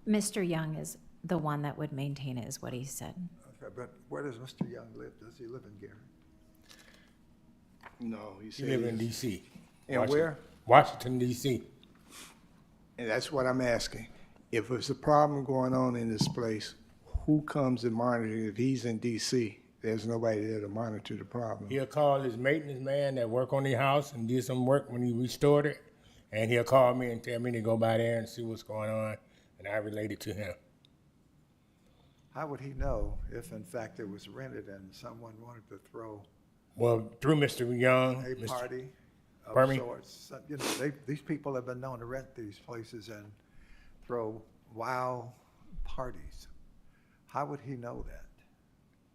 Mr. Young is the one that would maintain it, is what he said. Okay, but where does Mr. Young live? Does he live in Gary? No, he He said live in D.C. And where? Washington, D.C. And that's what I'm asking. If there's a problem going on in this place, who comes and monitors? If he's in D.C., there's nobody there to monitor the problem. He'll call his maintenance man that work on the house and did some work when he restored it, and he'll call me and tell me to go by there and see what's going on, and I relate it to him. How would he know if in fact it was rented and someone wanted to throw Well, through Mr. Young. a party of Pardon me? sorts? You know, these people have been known to rent these places and throw wild parties. How would he know that?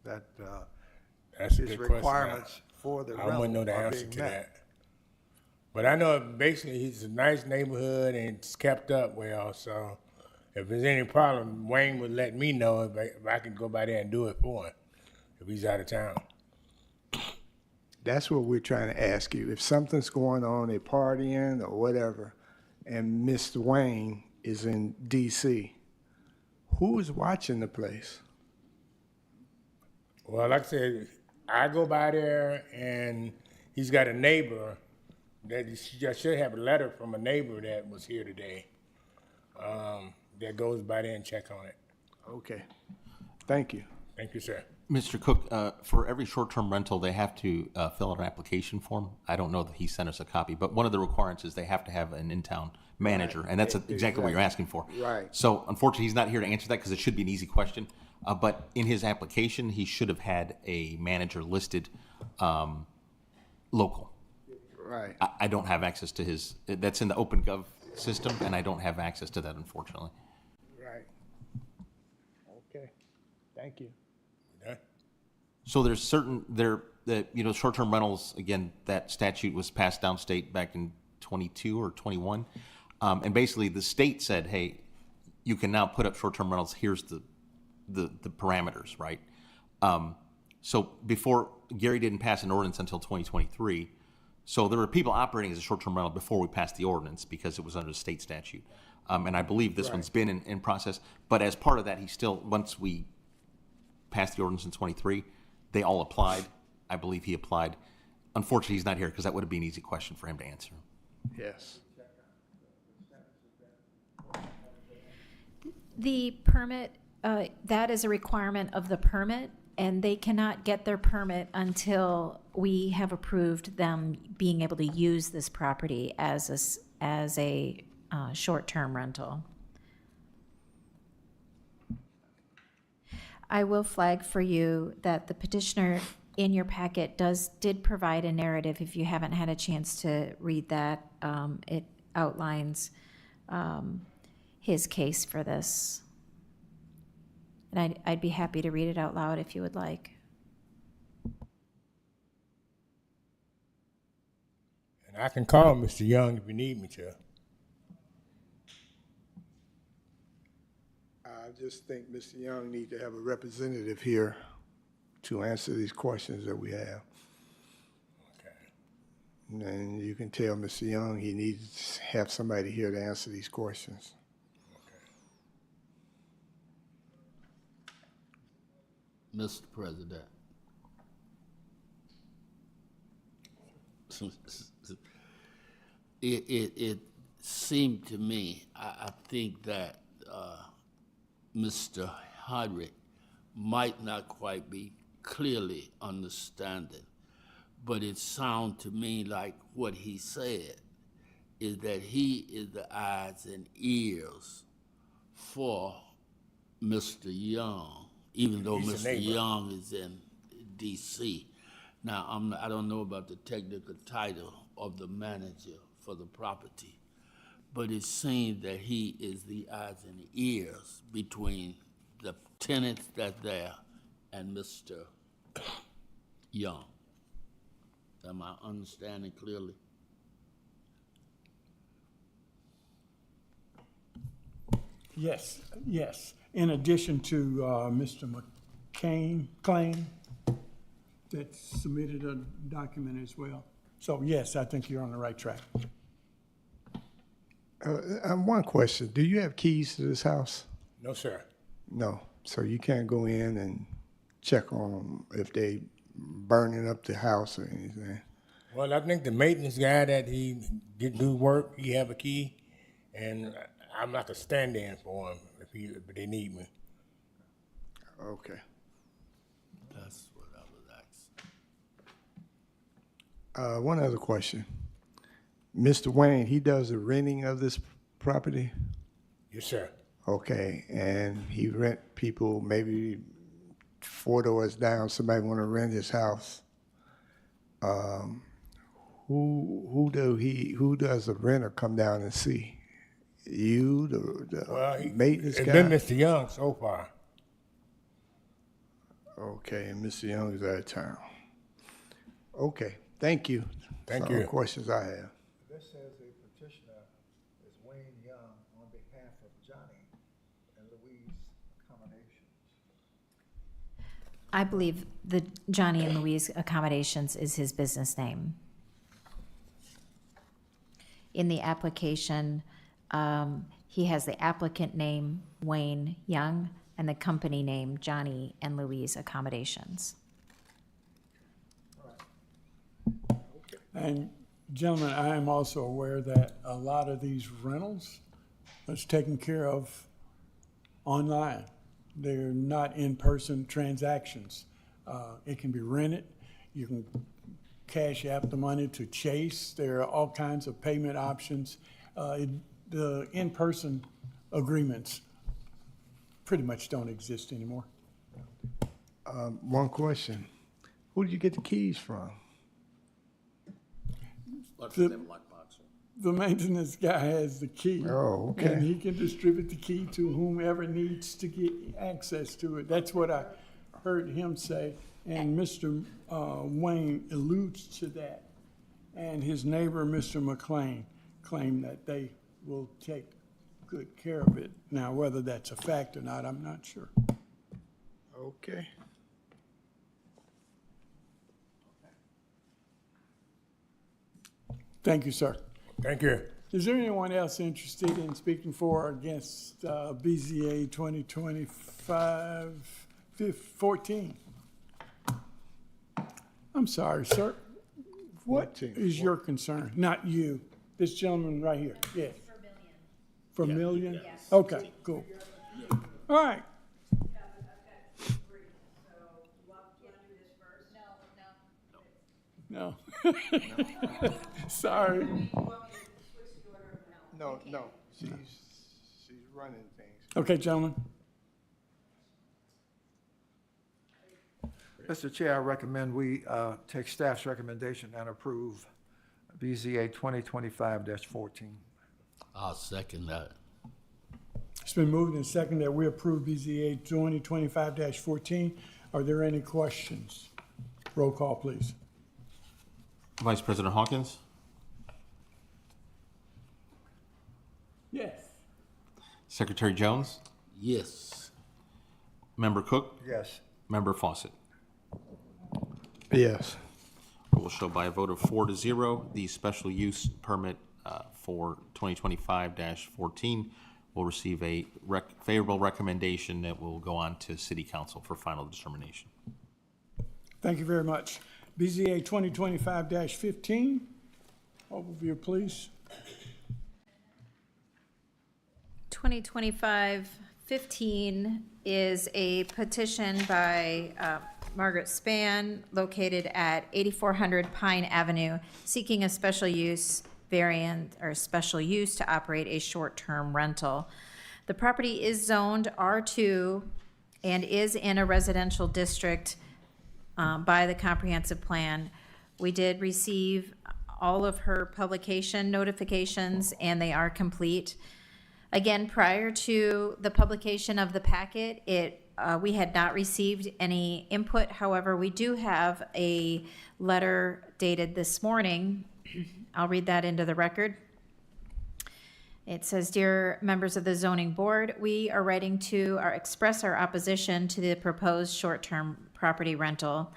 That's a his good question. requirements for the I wouldn't know rental the are answer being to met. that. But I know basically he's a nice neighborhood and it's kept up well, so if there's any problem, Wayne would let me know if I could go by there and do it for him if he's out of town. That's what we're trying to ask you. If something's going on, a partying or whatever, and Mr. Wayne is in D.C., who is watching the place? Well, like I said, I go by there and he's got a neighbor that should have a letter from a neighbor that was here today that goes by there and check on it. Okay. Thank you. Thank you, sir. Mr. Cook, for every short-term rental, they have to fill out an application form. I don't know that he sent us a copy, but one of the requirements is they have to have an in-town manager, and that's exactly what you're asking for. Right. So unfortunately, he's not here to answer that because it should be an easy question. But in his application, he should have had a manager listed local. Right. I don't have access to his, that's in the OpenGov system, and I don't have access to that, unfortunately. Right. Okay. Thank you. Yeah. So there's certain short-term rentals, again, that statute was passed downstate back in 22 or 21. And basically the state said, hey, you can now put up short-term rentals. Here's the parameters, right? So before, Gary didn't pass an ordinance until 2023. So there were people operating as a short-term rental before we passed the ordinance because it was under the state statute. And I believe this one's been in process. But as part of that, he still, once we passed the ordinance in 23, they all applied. I believe he applied. Unfortunately, he's not here because that would have been an easy question for him to answer. Yes. The permit, that is a requirement of the permit, and they cannot get their permit until we have approved them being able to use this property as a short-term rental. I will flag for you that the petitioner in your packet did provide a narrative. If you haven't had a chance to read that, it outlines his case for this. And I'd be happy to read it out loud if you would like. And I can call Mr. Young if you need me to. I just think Mr. Young needs to have a representative here to answer these questions that we have. Okay. And you can tell Mr. Young he needs to have somebody here to answer these questions. Mr. President. It seemed to me, I think that Mr. Hodrick might not quite be clearly understanding, but it sounded to me like what he said is that he is the eyes and ears for Mr. Young, even though He's a Mr. neighbor. Young is in D.C. Now, I don't know about the technical title of the manager for the property, but it seems that he is the eyes and ears between the tenants that's there and Mr. Young. Am I understanding clearly? Yes, yes. In addition to Mr. McCain claim that submitted a document as well. So yes, I think you're on the right track. One question. Do you have keys to this house? No, sir. No. So you can't go in and check on them if they burning up the house or anything. Well, I think the maintenance guy that he do work, he have a key, and I'm like a stand-in for him if they need me. Okay. That's what I was asking. One other question. Mr. Wayne, he does the renting of this property? Yes, sir. Okay, and he rent people maybe 4 doors down, somebody want to rent his house. Who does the renter come down and see? You, the maintenance It's guy? been Mr. Young so far. Okay, and Mr. Young is out of town. Okay, thank you. Thank That's all the you. questions I have. This says a petitioner is Wayne Young on behalf of Johnny and Louise Accommodations. I believe the Johnny and Louise Accommodations is his business name. In the application, he has the applicant name Wayne Young and the company name Johnny and Louise Accommodations. And gentlemen, I am also aware that a lot of these rentals is taken care of online. They're not in-person transactions. It can be rented. You can cash out the money to Chase. There are all kinds of payment options. The in-person agreements pretty much don't exist anymore. One question. Who did you get the keys from? What's The- that white box? The maintenance guy has the key. Oh, okay. And he can distribute the key to whomever needs to get access to it. That's what I heard him say. And Mr. Wayne alludes to that. And his neighbor, Mr. McLean, claimed that they will take good care of it. Now, whether that's a fact or not, I'm not sure. Okay. Thank you, sir. Thank you. Is there anyone else interested in speaking for or against BZA 2025-14? I'm sorry, sir. What 14. is your concern? Not you. This gentleman right here. Yes. For million? Yes. Okay, cool. All right. No. Sorry. No, she's running things. Okay, gentlemen. Mr. Chair, I recommend we take staff's recommendation and approve BZA 2025-14. I'll second that. It's been moved and seconded that we approve BZA 2025-14. Are there any questions? Roll call, please. Vice President Hawkins, Yes. Secretary Jones, Yes. Member Cook, Yes. Member Fawcett. Yes. It will show by a vote of 4-0, the special use permit for 2025-14 will receive a favorable recommendation that will go on to City Council for final determination. Thank you very much. BZA 2025-15. Overview, please. 2025-15 is a petition by Margaret Spann located at 8400 Pine Avenue, seeking a special use variant or special use to operate a short-term rental. The property is zoned R2 and is in a residential district by the comprehensive plan. We did receive all of her publication notifications and they are complete. Again, prior to the publication of the packet, we had not received any input. However, we do have a letter dated this morning. I'll read that into the record. It says, "Dear members of the zoning board, we are writing to express our opposition to the proposed short-term property rental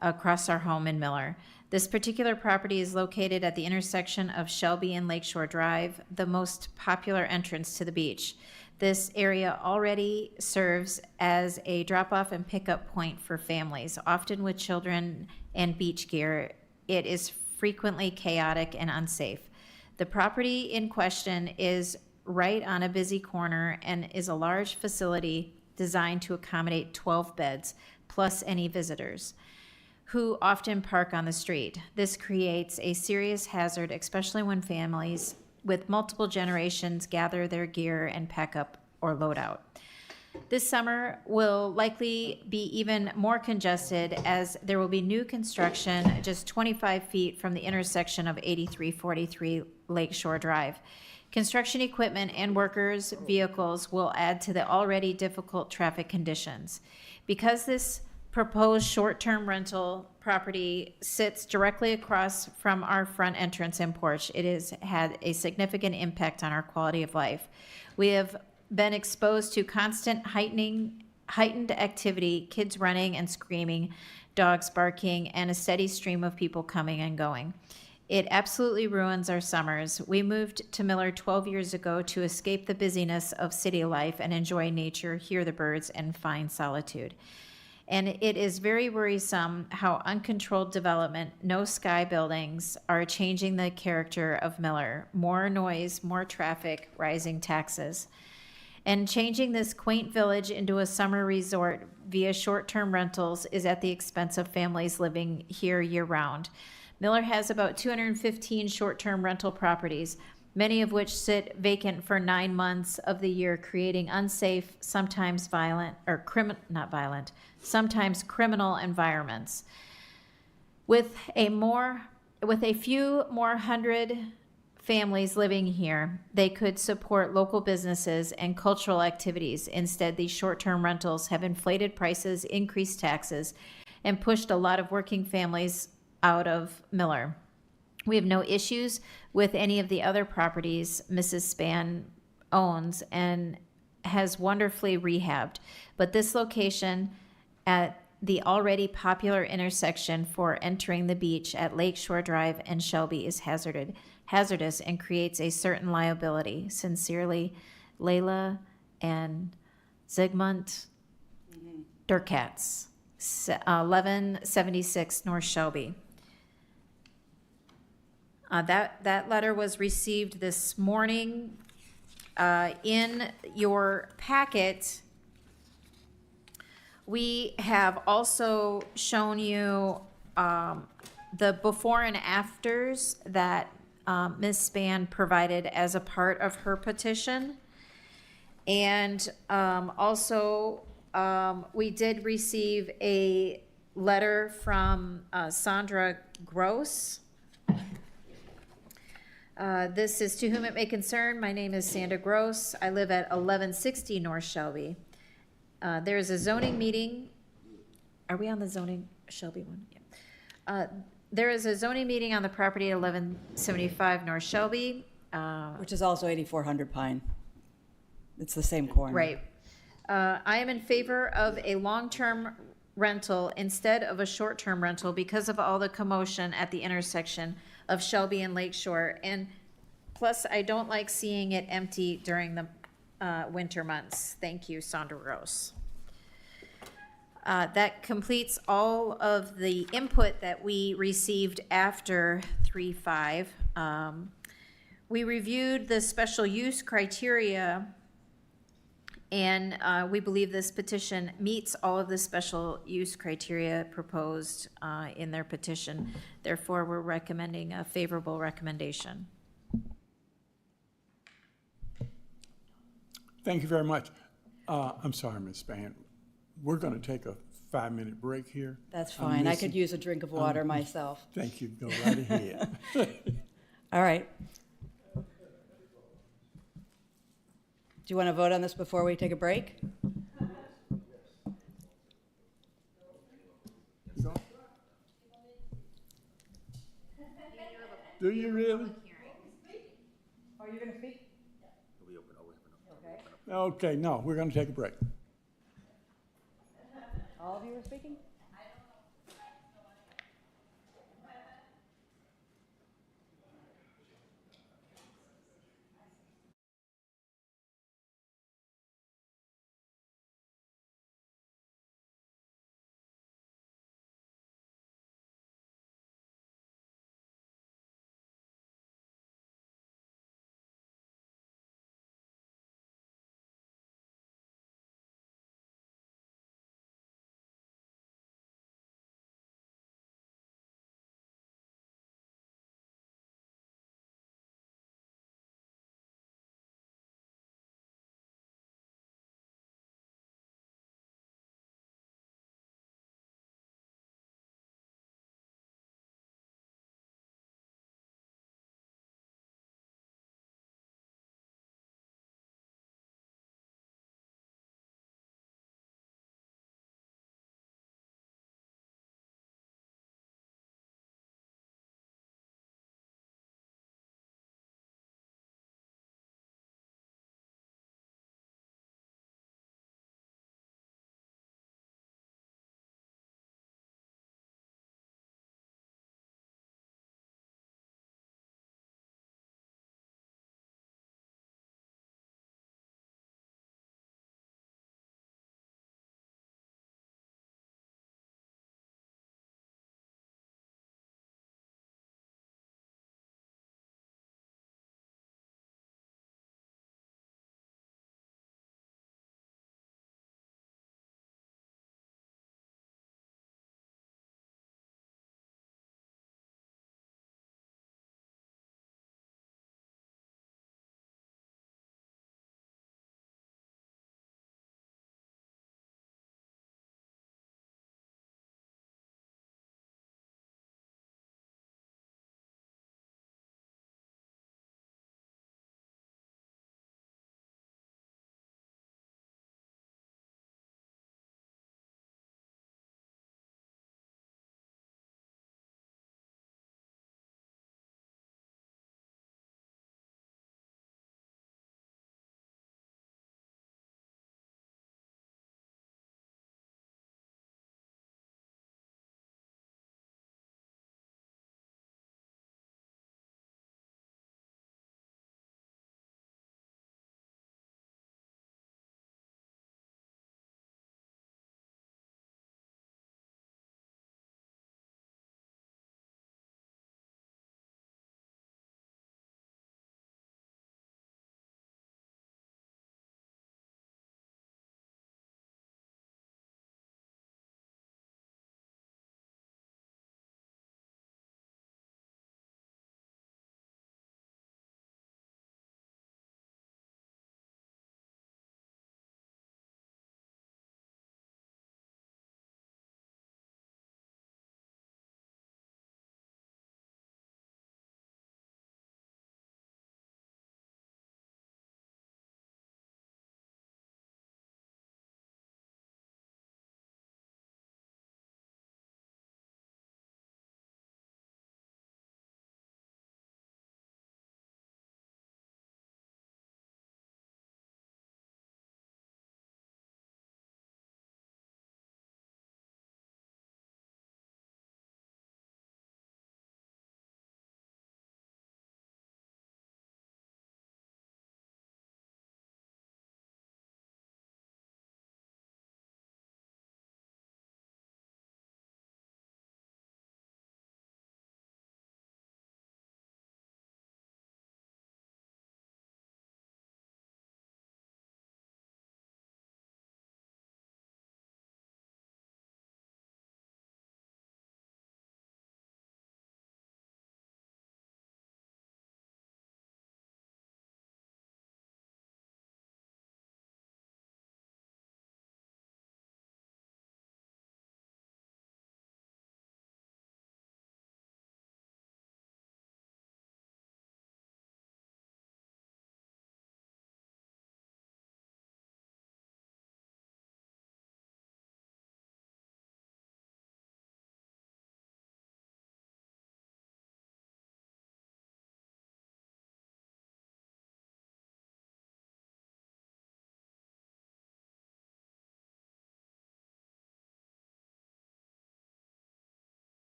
across our home in Miller. This particular property is located at the intersection of Shelby and Lakeshore Drive, the most popular entrance to the beach. This area already serves as a drop-off and pickup point for families, often with children and beach gear. It is frequently chaotic and unsafe. The property in question is right on a busy corner and is a large facility designed to accommodate 12 beds, plus any visitors, who often park on the street. This creates a serious hazard, especially when families with multiple generations gather their gear and pack up or load out. This summer will likely be even more congested as there will be new construction just 25 feet from the intersection of 8343 Lakeshore Drive. Construction equipment and workers' vehicles will add to the already difficult traffic conditions. Because this proposed short-term rental property sits directly across from our front entrance and porch, it has had a significant impact on our quality of life. We have been exposed to constant heightened activity, kids running and screaming, dogs barking, and a steady stream of people coming and going. It absolutely ruins our summers. We moved to Miller 12 years ago to escape the busyness of city life and enjoy nature, hear the birds, and find solitude. And it is very worrisome how uncontrolled development, no sky buildings, are changing the character of Miller. More noise, more traffic, rising taxes. And changing this quaint village into a summer resort via short-term rentals is at the expense of families living here year-round. Miller has about 215 short-term rental properties, many of which sit vacant for 9 months of the year, creating unsafe, sometimes violent, or sometimes criminal environments. With a few more hundred families living here, they could support local businesses and cultural activities. Instead, these short-term rentals have inflated prices, increased taxes, and pushed a lot of working families out of Miller. We have no issues with any of the other properties Mrs. Spann owns and has wonderfully rehabbed, but this location at the already popular intersection for entering the beach at Lakeshore Drive and Shelby is hazardous and creates a certain liability. Sincerely, Layla and Zygmunt Durkatz, 1176 North Shelby. That letter was received this morning. In your packet, we have also shown you the before and afters that Ms. Spann provided as a part of her petition. And also, we did receive a letter from Sandra Gross. This is to whom it may concern. My name is Sandra Gross. I live at 1160 North Shelby. There is a zoning meeting. Are we on the zoning Shelby one? Yeah. There is a zoning meeting on the property at 1175 North Shelby. Which is also 8400 Pine. It's the same corner. Right. I am in favor of a long-term rental instead of a short-term rental because of all the commotion at the intersection of Shelby and Lakeshore. And plus, I don't like seeing it empty during the winter months. Thank you, Sandra Gross. That completes all of the input that we received after 3-5. We reviewed the special use criteria, and we believe this petition meets all of the special use criteria proposed in their petition. Therefore, we're recommending a favorable recommendation. Thank you very much. I'm sorry, Ms. Spann. We're going to take a 5-minute break here. That's fine. I could use a drink of water myself. Thank you. Go right ahead. All right. Do you want to vote on this before we take a break? Do you really? Are you going to speak? Okay, no, we're going to take a break. All of you are speaking?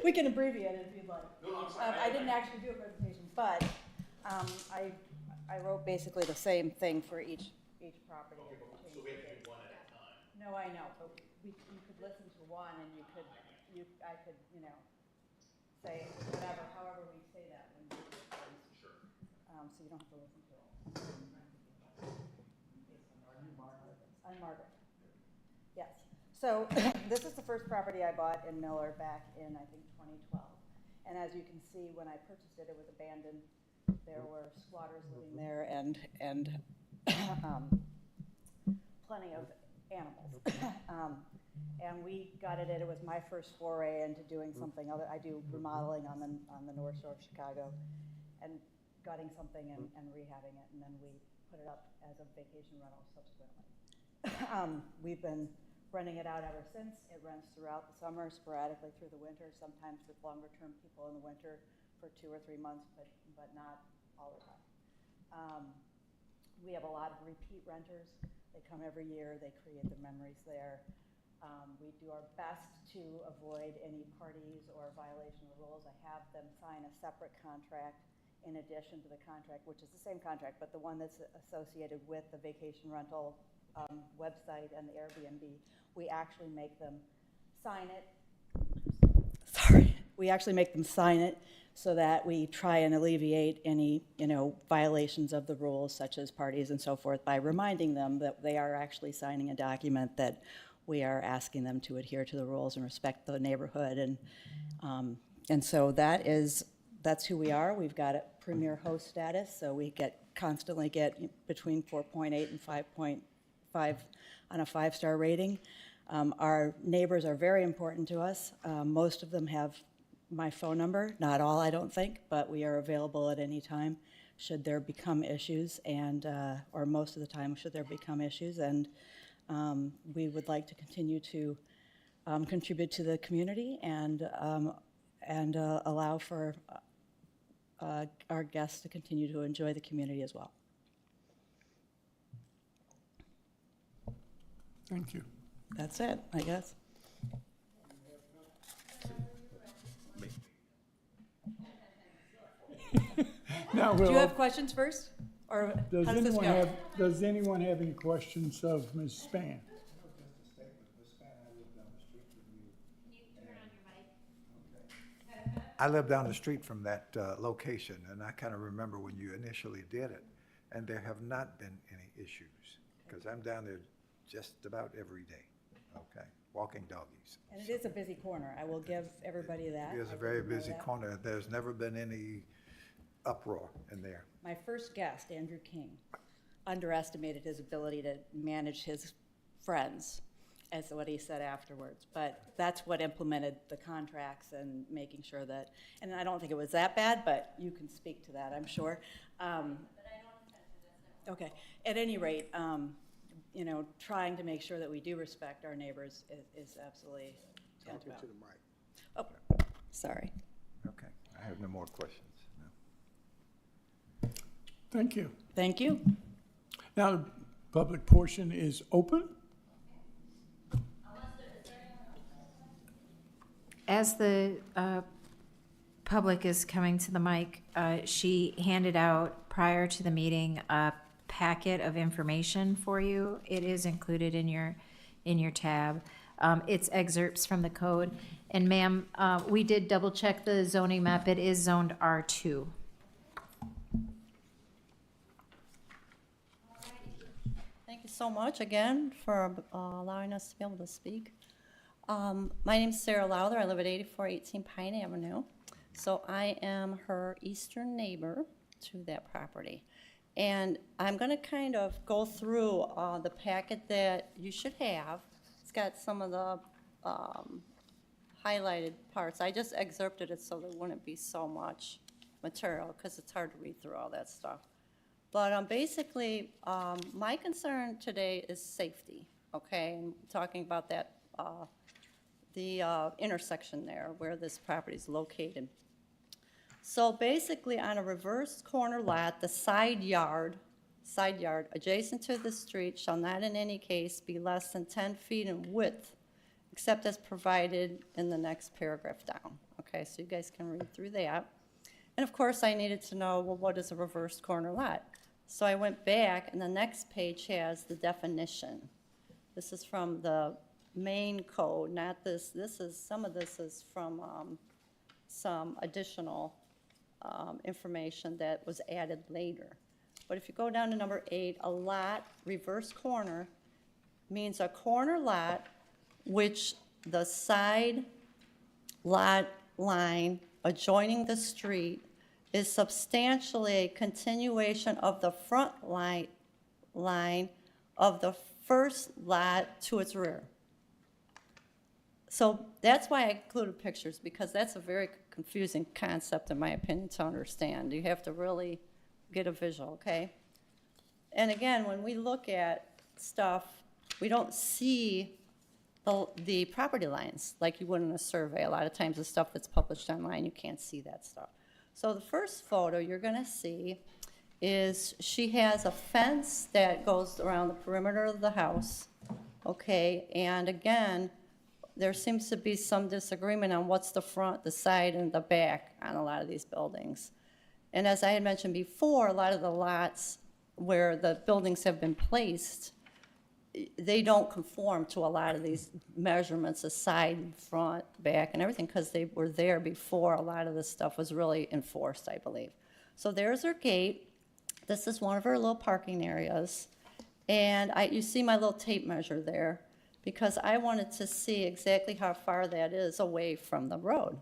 We can abbreviate it if you'd like. I didn't actually do a presentation, but I wrote basically the same thing for each property. So we have to do one at a time. No, I know, but you could listen to one and I could, say whatever, however we say that when we do things. Sure. So you don't have to listen to it. Are you Margaret? I'm Margaret. Yes. So this is the first property I bought in Miller back in, I think, 2012. And as you can see, when I purchased it, it was abandoned. There were squatters living there and plenty of animals. And we gutted it. It was my first foray into doing something other. I do remodeling on the North Shore of Chicago, and gutting something and rehabbing it, and then we put it up as a vacation rental subsequently. We've been renting it out ever since. It rents throughout the summer, sporadically through the winter, sometimes with longer-term people in the winter for 2 or 3 months, but not all the time. We have a lot of repeat renters. They come every year. They create the memories there. We do our best to avoid any parties or violation of rules. I have them sign a separate contract in addition to the contract, which is the same contract, but the one that's associated with the vacation rental website and the Airbnb. We actually make them sign it. Sorry. We actually make them sign it so that we try and alleviate any, violations of the rules, such as parties and so forth, by reminding them that they are actually signing a document that we are asking them to adhere to the rules and respect the neighborhood. And so that's who we are. We've got a premier host status, so we constantly get between 4.8 and 5.5 on a 5-star rating. Our neighbors are very important to us. Most of them have my phone number, not all, I don't think, but we are available at any time should there become issues, or most of the time should there become issues, and we would like to continue to contribute to the community and allow for our guests to continue to enjoy the community as well. Thank you. That's it, I guess. Now, Do you have questions first? Or does how does this go? anyone have any questions of Ms. Spann? I live down the street from that location, and I kind of remember when you initially did it, and there have not been any issues, because I'm down there just about every day, okay, walking doggies. And it is a busy corner, I will give everybody that. It is I a very didn't know busy that. corner. There's never been any uproar in there. My first guest, Andrew King, underestimated his ability to manage his friends, as what he said afterwards. But that's what implemented the contracts and making sure that, and I don't think it was that bad, but you can speak to that, I'm sure. Okay, at any rate, trying to make sure that we do respect our neighbors is absolutely tantamount. To the mic. Oh, sorry. Okay, I have no more questions. No. Thank you. Thank you. Now, the public portion is open. As the public is coming to the mic, she handed out prior to the meeting a packet of information for you. It is included in your tab. It's excerpts from the code. And ma'am, we did double check the zoning map. It is zoned R2. Thank you so much again for allowing us to be able to speak. My name is Sarah Lowther. I live at 8418 Pine Avenue. So I am her eastern neighbor to that property. And I'm going to kind of go through the packet that you should have. It's got some of the highlighted parts. I just excerpted it so there wouldn't be so much material because it's hard to read through all that stuff. But basically, my concern today is safety, okay? And talking about that, the intersection there where this property is located. So basically, on a reverse corner lot, the side yard adjacent to the street shall not in any case be less than 10 feet in width, except as provided in the next paragraph down, Okay, so you guys can read through that. And of course, I needed to know, well, what is a reverse corner lot? So I went back, and the next page has the definition. This is from the main code, not this. Some of this is from some additional information that was added later. But if you go down to number 8, a lot, reverse corner, means a corner lot which the side lot line adjoining the street is substantially a continuation of the front line of the first lot to its rear. So that's why I included pictures, because that's a very confusing concept, in my opinion, to understand. You have to really get a visual, okay? And again, when we look at stuff, we don't see the property lines like you would in a survey. A lot of times the stuff that's published online, you can't see that stuff. So the first photo you're gonna see is she has a fence that goes around the perimeter of the house, okay? And again, there seems to be some disagreement on what's the front, the side, and the back on a lot of these buildings. And as I had mentioned before, a lot of the lots where the buildings have been placed, they don't conform to a lot of these measurements, the side, front, back, and everything, because they were there before a lot of this stuff was really enforced, I believe. So there's her gate. This is one of her little parking areas. And you see my little tape measure there, because I wanted to see exactly how far that is away from the road.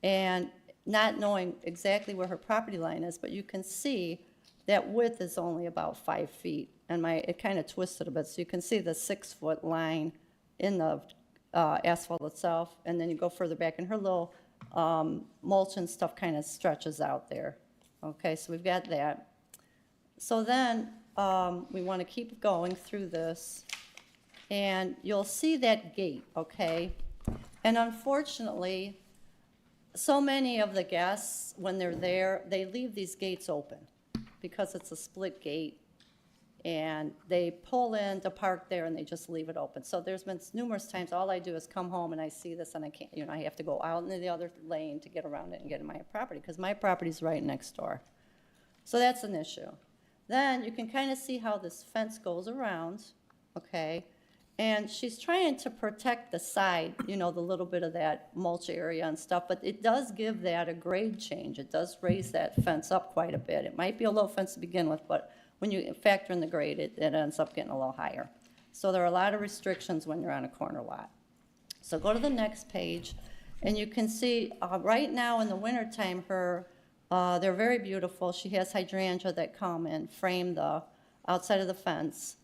And not knowing exactly where her property line is, but you can see that width is only about 5 feet. And it kind of twisted a bit, so you can see the 6-foot line in the asphalt itself, and then you go further back, and her little mulch and stuff kind of stretches out there. Okay, so we've got that. So then we want to keep going through this, and you'll see that gate, okay? And unfortunately, so many of the guests, when they're there, they leave these gates open because it's a split gate, and they pull in to park there and they just leave it open. So there's been numerous times, all I do is come home and I see this and I can't, I have to go out into the other lane to get around it and get in my property, because my property's right next door. So that's an issue. Then you can kind of see how this fence goes around, okay? And she's trying to protect the side, the little bit of that mulch area and stuff, but it does give that a grade change. It does raise that fence up quite a bit. It might be a low fence to begin with, but when you factor in the grade, it ends up getting a little higher. So there are a lot of restrictions when you're on a corner lot. So go to the next page, and you can see right now in the wintertime, they're very beautiful. She has hydrangea that come and frame the outside of the fence.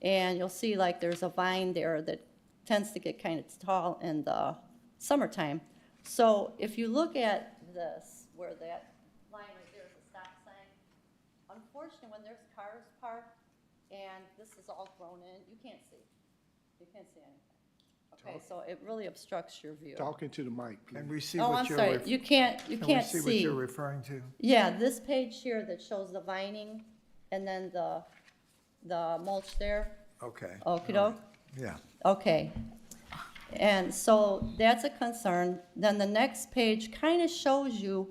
And you'll see like there's a vine there that tends to get kind of tall in the summertime. So if you look at this, where that line right there is a stop sign, unfortunately, when there's cars parked and this is all grown in, you can't see. You can't see anything. Okay, so it really obstructs your view. Talking to the mic, please. Can we see Oh, what I'm you're? sorry, you can't Can we see. see what you're referring to? Yeah, this page here that shows the vining and then the mulch there. Okay. Okey-doke? Yeah. Okay. And so that's a concern. Then the next page kind of shows you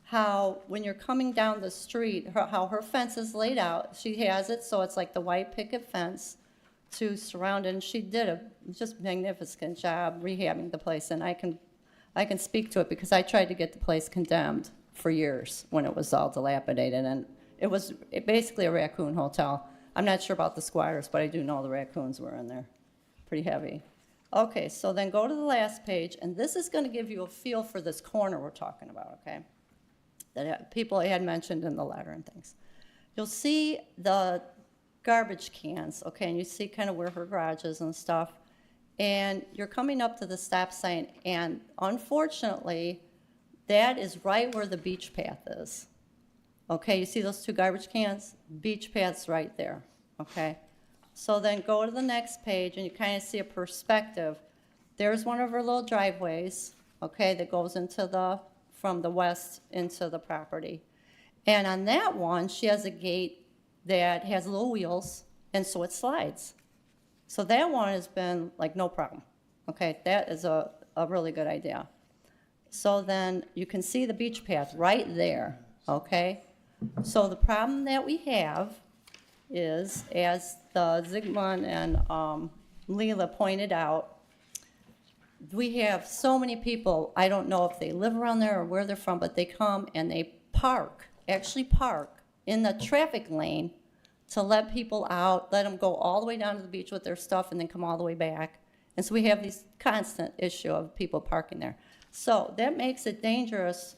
how, when you're coming down the street, how her fence is laid out. She has it so it's like the white picket fence to surround it, and she did a just magnificent job rehabbing the place. And I can speak to it because I tried to get the place condemned for years when it was all dilapidated, and it was basically a raccoon hotel. I'm not sure about the squatters, but I do know the raccoons were in there, pretty heavy. Okay, so then go to the last page, and this is going to give you a feel for this corner we're talking about, okay? That people had mentioned in the letter and things. You'll see the garbage cans, okay, and you see kind of where her garage is and stuff. And you're coming up to the stop sign, and unfortunately, that is right where the beach path is. Okay, you see those 2 garbage cans? Beach path's right there, okay? So then go to the next page, and you kind of see a perspective. There's one of her little driveways, okay, that goes from the west into the property. And on that one, she has a gate that has little wheels, and so it slides. So that one has been like no problem, okay? That is a really good idea. So then you can see the beach path right there, okay? So the problem that we have is, as the Zygmunt and Leela pointed out, we have so many people, I don't know if they live around there or where they're from, but they come and they actually park in the traffic lane to let people out, let them go all the way down to the beach with their stuff and then come all the way back. And so we have this constant issue of people parking there. So that makes it dangerous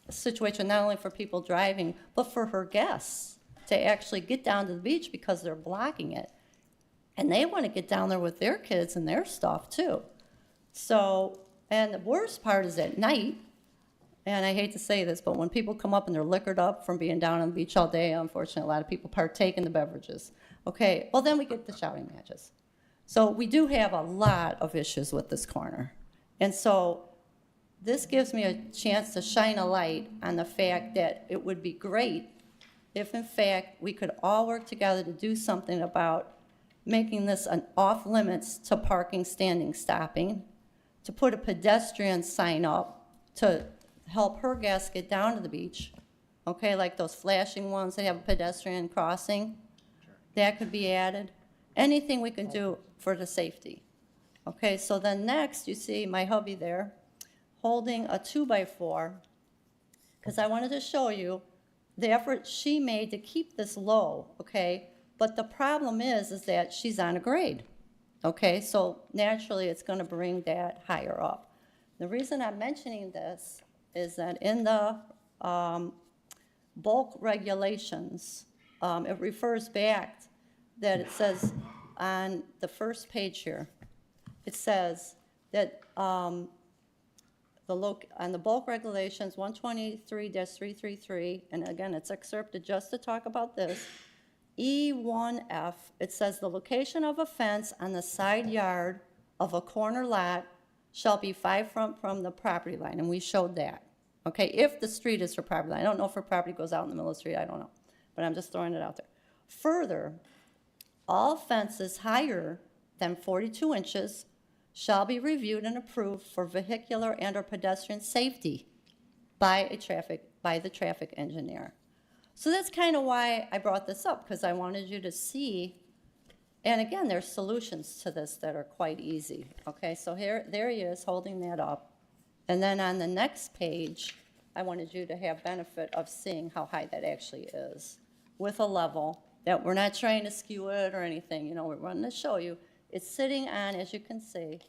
situation, not only for people driving, but for her guests to actually get down to the beach because they're blocking it. And they want to get down there with their kids and their stuff too. So, and the worst part is at night, and I hate to say this, but when people come up and they're liquored up from being down on the beach all day, unfortunately, a lot of people partake in the beverages. Okay, well, then we get the shouting matches. So we do have a lot of issues with this corner. And so this gives me a chance to shine a light on the fact that it would be great if, in fact, we could all work together to do something about making this an off-limits to parking, standing, stopping, to put a pedestrian sign up to help her guests get down to the beach, okay, like those flashing ones that have a pedestrian crossing. That could be added. Anything we can do for the safety. Okay, so then next, you see my hubby there holding a 2x4, because I wanted to show you the effort she made to keep this low, okay? But the problem is that she's on a grade, okay? So naturally, it's gonna bring that higher up. The reason I'm mentioning this is that in the bulk regulations, it refers back that it says on the first page here, it says that on the bulk regulations 123-333, and again, it's excerpted just to talk about this, E1F, it says the location of a fence on the side yard of a corner lot shall be 5 feet from the property line, and we showed that. Okay, if the street is her property line. I don't know if her property goes out in the middle of the street, I don't know, but I'm just throwing it out there. Further, all fences higher than 42 inches shall be reviewed and approved for vehicular and or pedestrian safety by the traffic engineer. So that's kind of why I brought this up, because I wanted you to see, and again, there's solutions to this that are quite easy. Okay, so there he is holding that up. And then on the next page, I wanted you to have benefit of seeing how high that actually is with a level that we're not trying to skew it or anything. You know, we're wanting to show you. It's sitting on, as you can see,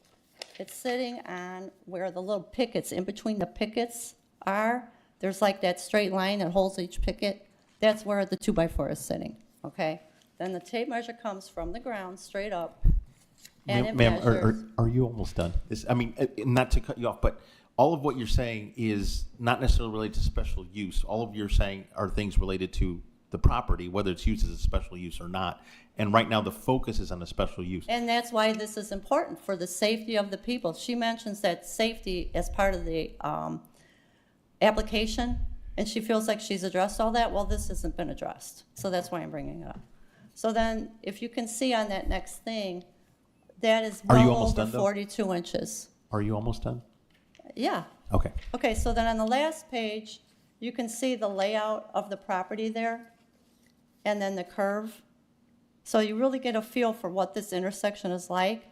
it's sitting on where the little pickets, in between the pickets are. There's like that straight line that holds each picket. That's where the 2x4 is sitting, okay? Then the tape measure comes from the ground straight up, and it Ma'am, measures. are you almost done? I mean, not to cut you off, but all of what you're saying is not necessarily related to special use. All of you're saying are things related to the property, whether it's used as a special use or not. And right now, the focus is on the special use. And that's why this is important, for the safety of the people. She mentions that safety as part of the application, and she feels like she's addressed all that. Well, this hasn't been addressed, so that's why I'm bringing it up. So then, if you can see on that next thing, that is Are you well almost over done, though? 42 inches. Are you almost done? Yeah. Okay. Okay, so then on the last page, you can see the layout of the property there, and then the curve. So you really get a feel for what this intersection is like,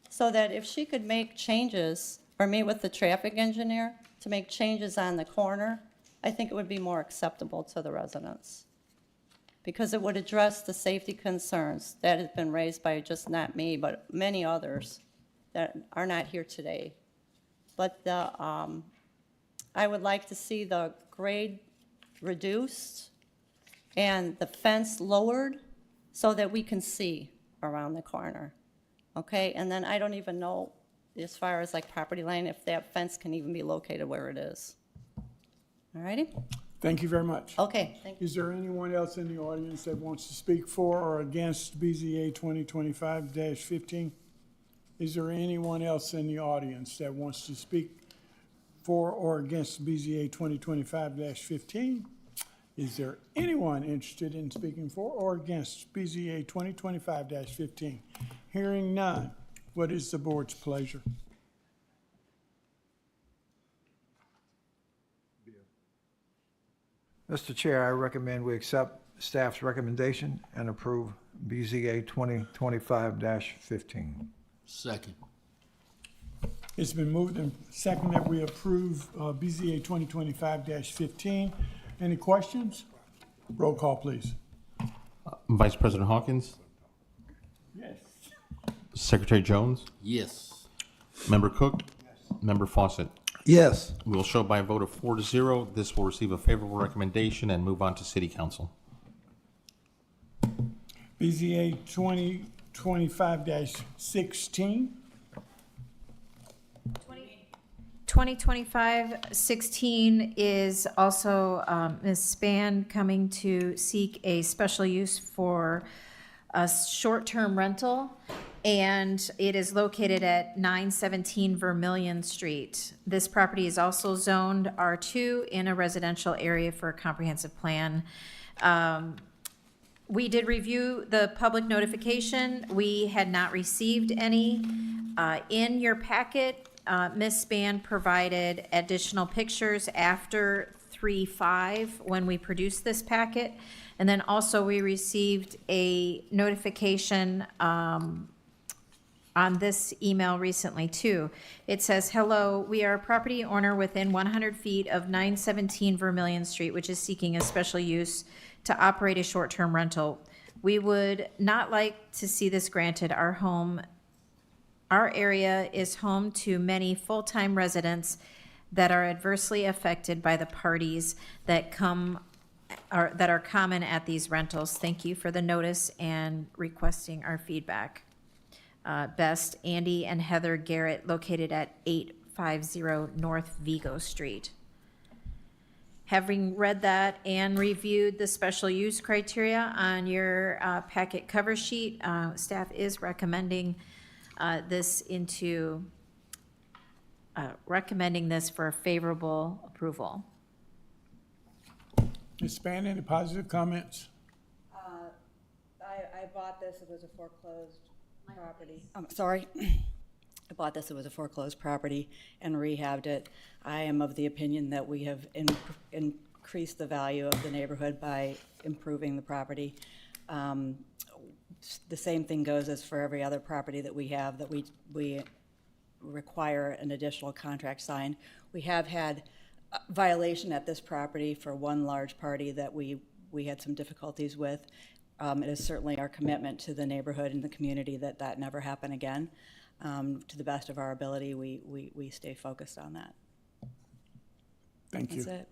so that if she could make changes, or meet with the traffic engineer to make changes on the corner, I think it would be more acceptable to the residents, because it would address the safety concerns that have been raised by just not me, but many others that are not here today. But I would like to see the grade reduced and the fence lowered so that we can see around the corner, okay? And then I don't even know, as far as like property line, if that fence can even be located where it is. All righty? Thank you very much. Okay, thank you. Is there anyone else in the audience that wants to speak for or against BZA 2025-15? Is there anyone else in the audience that wants to speak for or against BZA 2025-15? Is there anyone interested in speaking for or against BZA 2025-15? Hearing none, what is the board's pleasure? Mr. Chair, I recommend we accept staff's recommendation and approve BZA 2025-15. Second. It's been moved and seconded that we approve BZA 2025-15. Any questions? Roll call, please. Vice President Hawkins, Yes. Secretary Jones, Yes. Member Cook, Member Fawcett. Yes. We will show by a vote of 4-0. This will receive a favorable recommendation and move on to City Council. BZA 2025-16. 2025-16 is also Ms. Span coming to seek a special use for a short-term rental, and it is located at 917 Vermillion Street. This property is also zoned R2 in a residential area for a comprehensive plan. We did review the public notification. We had not received any. In your packet, Ms. Span provided additional pictures after 3/5 when we produced this packet. And then also we received a notification on this email recently too. It says, "Hello, we are a property owner within 100 feet of 917 Vermillion Street, which is seeking a special use to operate a short-term rental. We would not like to see this granted. Our area is home to many full-time residents that are adversely affected by the parties that are common at these rentals. Thank you for the notice and requesting our feedback. Best, Andy and Heather Garrett, located at 850 North Vigo Street." Having read that and reviewed the special use criteria on your packet cover sheet, staff is recommending recommending this for favorable approval. Ms. Span, any positive comments? I bought this, it was a foreclosed property. I'm sorry. I bought this, it was a foreclosed property and rehabbed it. I am of the opinion that we have increased the value of the neighborhood by improving the property. The same thing goes as for every other property that we have, that we require an additional contract signed. We have had a violation at this property for one large party that we had some difficulties with. It is certainly our commitment to the neighborhood and the community that that never happen again. To the best of our ability, we stay focused on that. Thank you. That's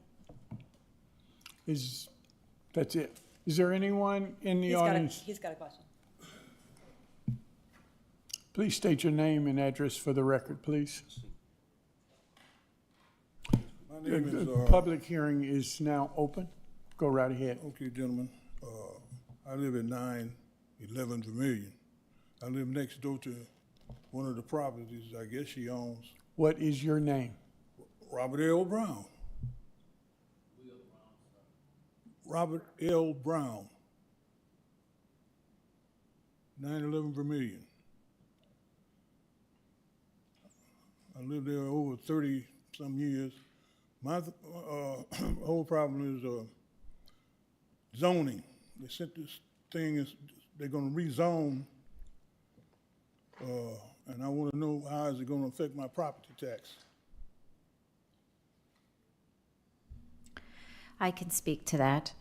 it. That's it. Is there anyone in the audience? He's got a question. Please state your name and address for the record, please. My name is, The public hearing is now open. Go right ahead. okay, gentlemen, I live at 911 Vermillion. I live next door to one of the properties I guess she owns, What is your name? Robert L. Brown. Robert L. Brown, 911 Vermillion. I lived there over 30-some years. My whole problem is zoning. They sent this thing, they're gonna rezone, and I wanna know how is it gonna affect my property tax? I can speak to that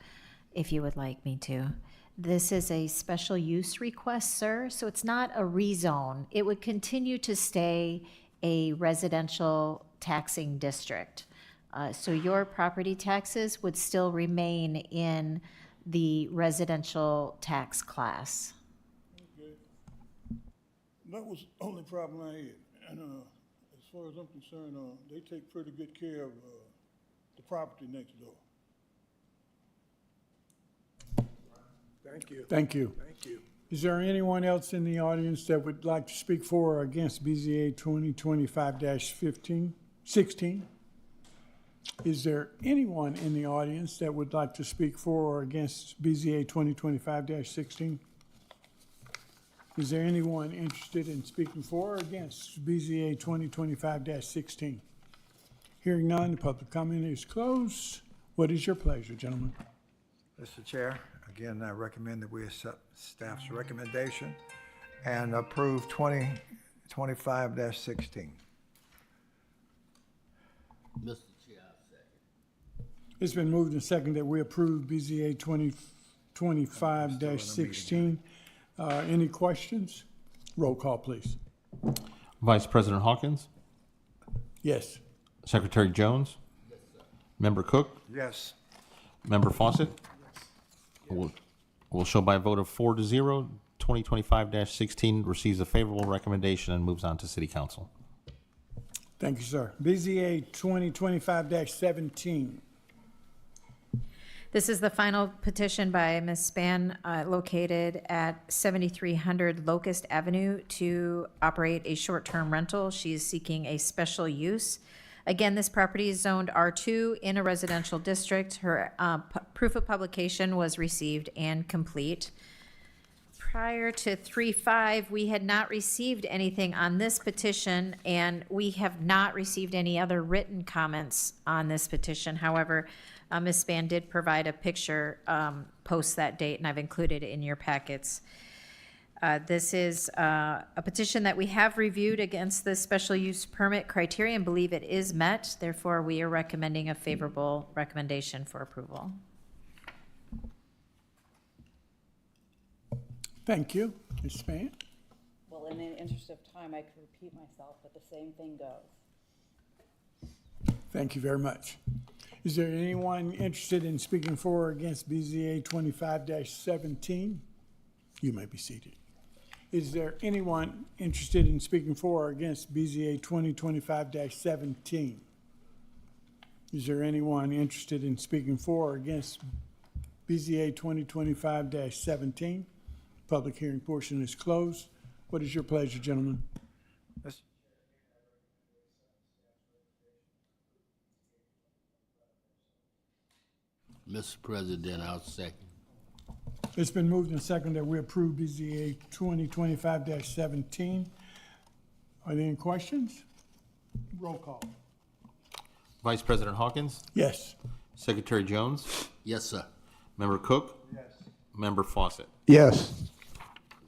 if you would like me to. This is a special use request, sir, so it's not a rezone. It would continue to stay a residential taxing district. So your property taxes would still remain in the residential tax class. Okay. That was the only problem I had. And as far as I'm concerned, they take pretty good care of the property next door. Thank you. Thank you. Thank you. Is there anyone else in the audience that would like to speak for or against BZA 2025-16? Is there anyone in the audience that would like to speak for or against BZA 2025-16? Is there anyone interested in speaking for or against BZA 2025-16? Hearing none, the public comment is closed. What is your pleasure, gentlemen? Mr. Chair, again, I recommend that we accept staff's recommendation and approve 2025-16. Mr. Chair, I second. It's been moved and seconded that we approve BZA 2025-16. Any questions? Roll call, please. Vice President Hawkins, Yes. Secretary Jones, Member Cook, Yes. Member Fawcett. Will show by a vote of 4-0, 2025-16 receives a favorable recommendation and moves on to City Council. Thank you, sir. BZA 2025-17. This is the final petition by Ms. Span, located at 7300 Locust Avenue to operate a short-term rental. She is seeking a special use. Again, this property is zoned R2 in a residential district. Her proof of publication was received and complete. Prior to 3/5, we had not received anything on this petition, and we have not received any other written comments on this petition. However, Ms. Span did provide a picture post that date, and I've included it in your packets. This is a petition that we have reviewed against the special use permit criteria and believe it is met. Therefore, we are recommending a favorable recommendation for approval. Thank you. Ms. Span? Well, in the interest of time, I could repeat myself, but the same thing goes. Thank you very much. Is there anyone interested in speaking for or against BZA 25-17? You may be seated. Is there anyone interested in speaking for or against BZA 2025-17? Is there anyone interested in speaking for or against BZA 2025-17? Public hearing portion is closed. What is your pleasure, gentlemen? Mr. President, I'll second. It's been moved and seconded that we approve BZA 2025-17. Are there any questions? Roll call. Vice President Hawkins, Yes. Secretary Jones, Yes, sir. Member Cook, Member Fawcett. Yes.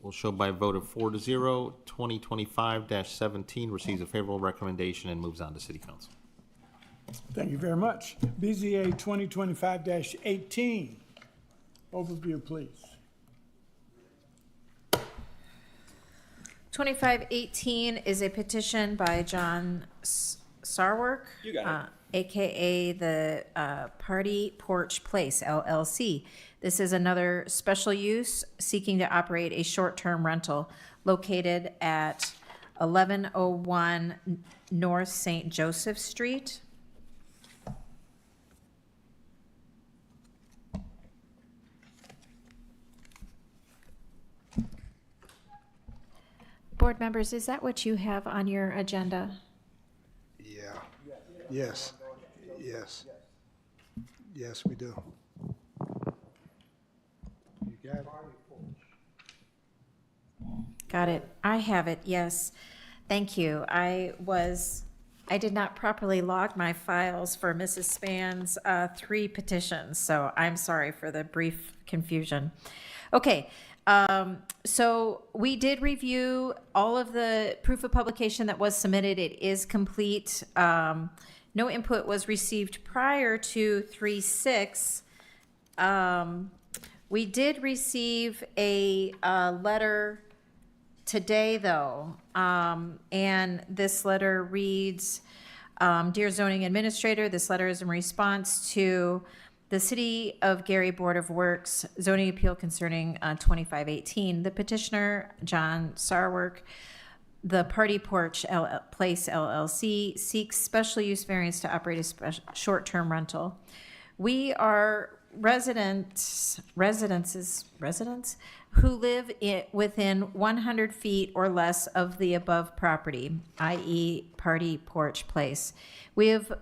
Will show by a vote of 4-0, 2025-17 receives a favorable recommendation and moves on to City Council. Thank you very much. BZA 2025-18. Overview, please. 2518 is a petition by John Sarwork, AKA the Party Porch Place, LLC. This is another special use seeking to operate a short-term rental located at 1101 North St. Joseph Street. Board members, is that what you have on your agenda? Yeah. Yes. Yes. Yes, we do. You got it? Got it. I have it, yes. Thank you. I did not properly log my files for Mrs. Span's 3 petitions, so I'm sorry for the brief confusion. Okay, so we did review all of the proof of publication that was submitted. It is complete. No input was received prior to 3/6. We did receive a letter today, though, and this letter reads, Dear Zoning Administrator, this letter is in response to the City of Gary Board of Works zoning appeal concerning 2518. The petitioner, John Sarwork, the Party Porch Place LLC, seeks special use variance to operate a short-term rental. We are residents who live within 100 feet or less of the above property, i.e. Party Porch Place. We have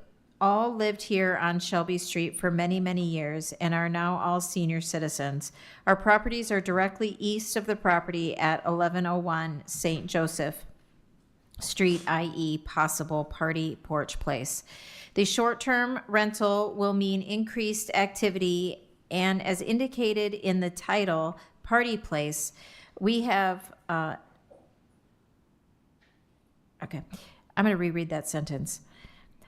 all lived here on Shelby Street for many, many years and are now all senior citizens. Our properties are directly east of the property at 1101 St. Joseph. street, i.e. possible party porch place. The short-term rental will mean increased activity, and as indicated in the title, party place, we have, okay, I'm going to reread that sentence.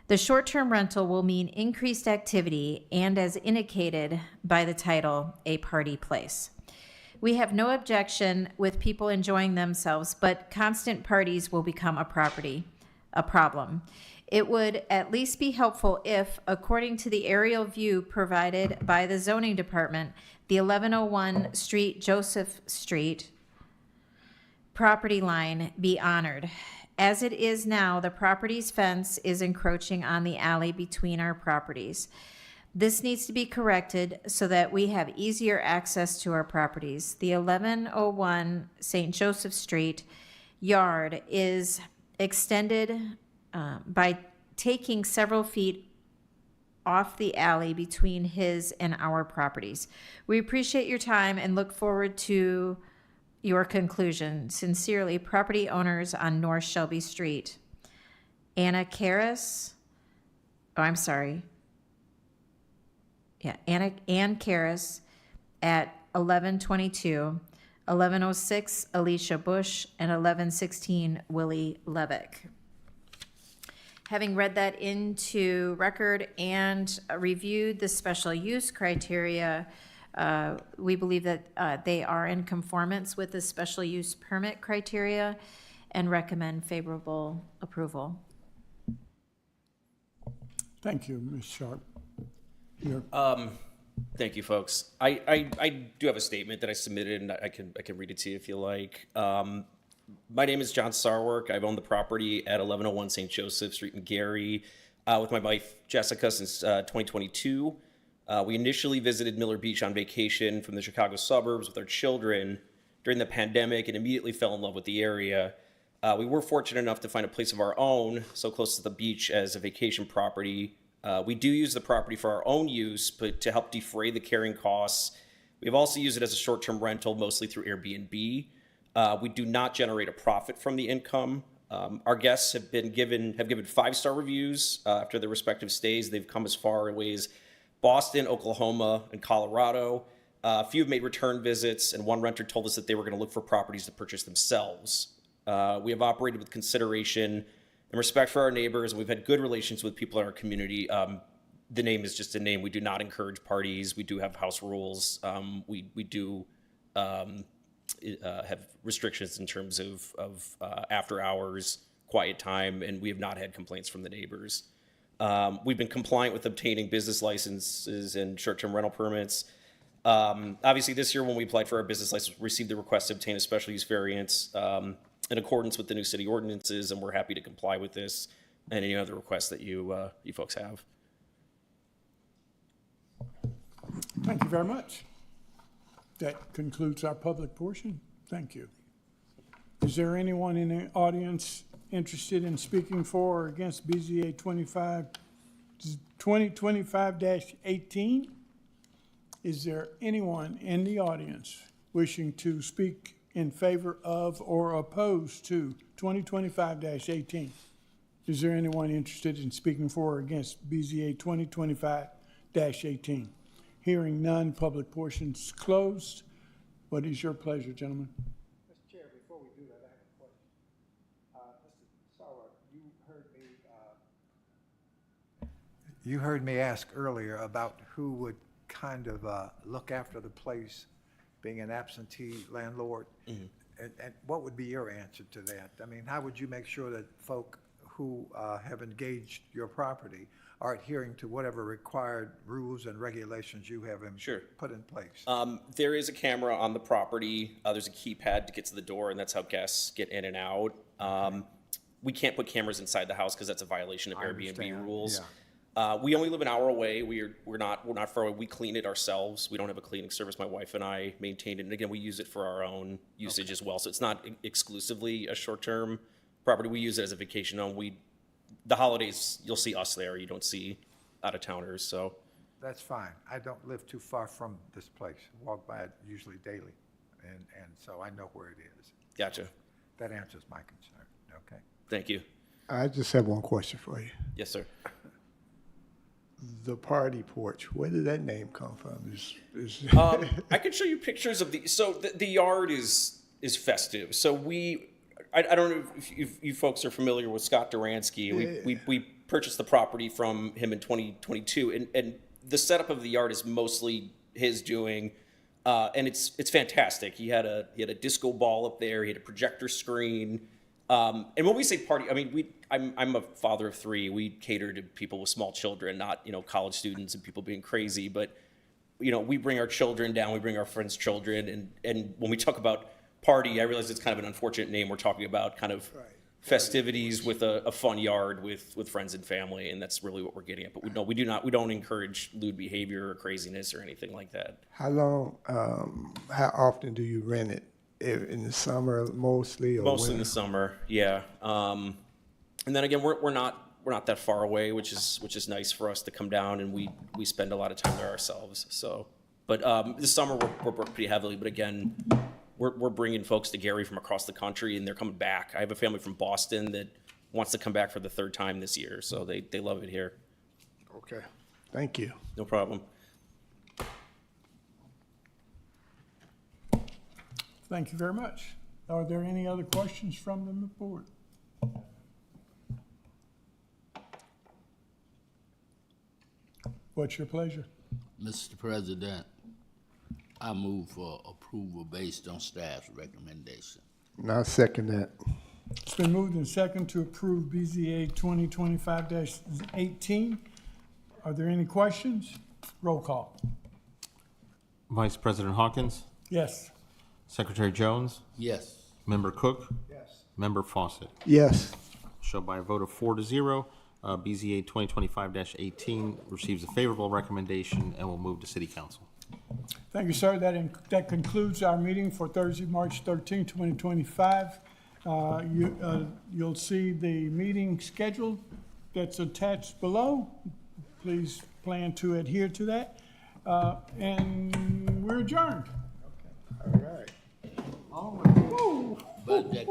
The short-term rental will mean increased activity and, as indicated by the title, a party place. We have no objection with people enjoying themselves, but constant parties will become a problem. It would at least be helpful if, according to the aerial view provided by the zoning department, the 1101 Street, Joseph Street property line be honored. As it is now, the property's fence is encroaching on the alley between our properties. This needs to be corrected so that we have easier access to our properties. The 1101 St. Joseph Street yard is extended by taking several feet off the alley between his and our properties. We appreciate your time and look forward to your conclusion. Sincerely, property owners on North Shelby Street. Anna Karras. Oh, I'm sorry. Yeah, Ann Karras at 1122, 1106 Alicia Bush, and 1116 Willie Levick. Having read that into record and reviewed the special use criteria, we believe that they are in conformance with the special use permit criteria and recommend favorable approval. Thank you, Ms. Sharp. Here. Thank you, folks. I do have a statement that I submitted, and I can read it to you if you like. My name is John Sarwark. I've owned the property at 1101 St. Joseph Street in Gary with my wife Jessica since 2022. We initially visited Miller Beach on vacation from the Chicago suburbs with our children during the pandemic and immediately fell in love with the area. We were fortunate enough to find a place of our own, so close to the beach as a vacation property. We do use the property for our own use, but to help defray the carrying costs. We've also used it as a short-term rental, mostly through Airbnb. We do not generate a profit from the income. Our guests have given 5-star reviews after their respective stays. They've come as far away as Boston, Oklahoma, and Colorado. A few have made return visits, and one renter told us that they were going to look for properties to purchase themselves. We have operated with consideration and respect for our neighbors, and we've had good relations with people in our community. The name is just a name. We do not encourage parties. We do have house rules. We do have restrictions in terms of after hours, quiet time, and we have not had complaints from the neighbors. We've been compliant with obtaining business licenses and short-term rental permits. Obviously, this year when we applied for our business license, we received the request to obtain a special use variance in accordance with the new city ordinances, and we're happy to comply with this and any other requests that you folks have. Thank you very much. That concludes our public portion. Thank you. Is there anyone in the audience interested in speaking for or against BZA 2025-18? Is there anyone in the audience wishing to speak in favor of or opposed to 2025-18? Is there anyone interested in speaking for or against BZA 2025-18? Hearing none, public portion's closed. What is your pleasure, gentlemen? Mr. Chair, before we do that, I have a question. Mr. Sauer, you heard me ask earlier about who would kind of look after the place, being an absentee landlord. Mm-hmm. And what would be your answer to that? I mean, how would you make sure that folk who have engaged your property are adhering to whatever required rules and regulations you have put in place? There is a camera on the property. There's a keypad to get to the door, and that's how guests get in and out. We can't put cameras inside the house because that's a violation of Airbnb rules. Yeah. We only live an hour away. We're not far away. We clean it ourselves. We don't have a cleaning service. My wife and I maintain it, and again, we use it for our own usage as well. So it's not exclusively a short-term property. We use it as a vacation home. The holidays, you'll see us there. You don't see out-of-towners, so. That's fine. I don't live too far from this place. Walk by it usually daily, and so I know where it is. Gotcha. That answers my concern. Okay. Thank you. I just have one question for you. Yes, sir. The party porch, where did that name come from? I can show you pictures of so the yard is festive. So I don't know if you folks are familiar with Scott Duransky. We purchased the property from him in 2022, and the setup of the yard is mostly his doing, and it's fantastic. He had a disco ball up there. He had a projector screen. And when we say party, I mean I'm a father of 3. We cater to people with small children, not college students and people being crazy. But we bring our children down. We bring our friends' children, and when we talk about party, I realize it's kind of an unfortunate name. We're talking about kind of festivities with a fun yard with friends and family, and that's really what we're getting at. But we don't encourage lewd behavior or craziness or anything like that. How often do you rent it? In the summer mostly, or Mostly winter? in the summer, yeah. And then again, we're not that far away, which is nice for us to come down, and we spend a lot of time there ourselves. So, but this summer we're booked pretty heavily. But again, we're bringing folks to Gary from across the country, and they're coming back. I have a family from Boston that wants to come back for the 3rd time this year, so they love it here. Okay, thank you. No problem. Thank you very much. Are there any other questions from the board? What's your pleasure? Mr. President, I move for approval based on staff's recommendation. And I second that. It's been moved and second to approve BZA 2025-18. Are there any questions? Roll call. Vice President Hawkins, Yes. Secretary Jones, Yes. Member Cook. Yes. Member Fawcett. Yes. Show by a vote of 4-0, BZA 2025-18 receives a favorable recommendation and will move to City Council. Thank you, sir. That concludes our meeting for Thursday, March 13, 2025. You'll see the meeting schedule that's attached below. Please plan to adhere to that. And we're adjourned. All right. But that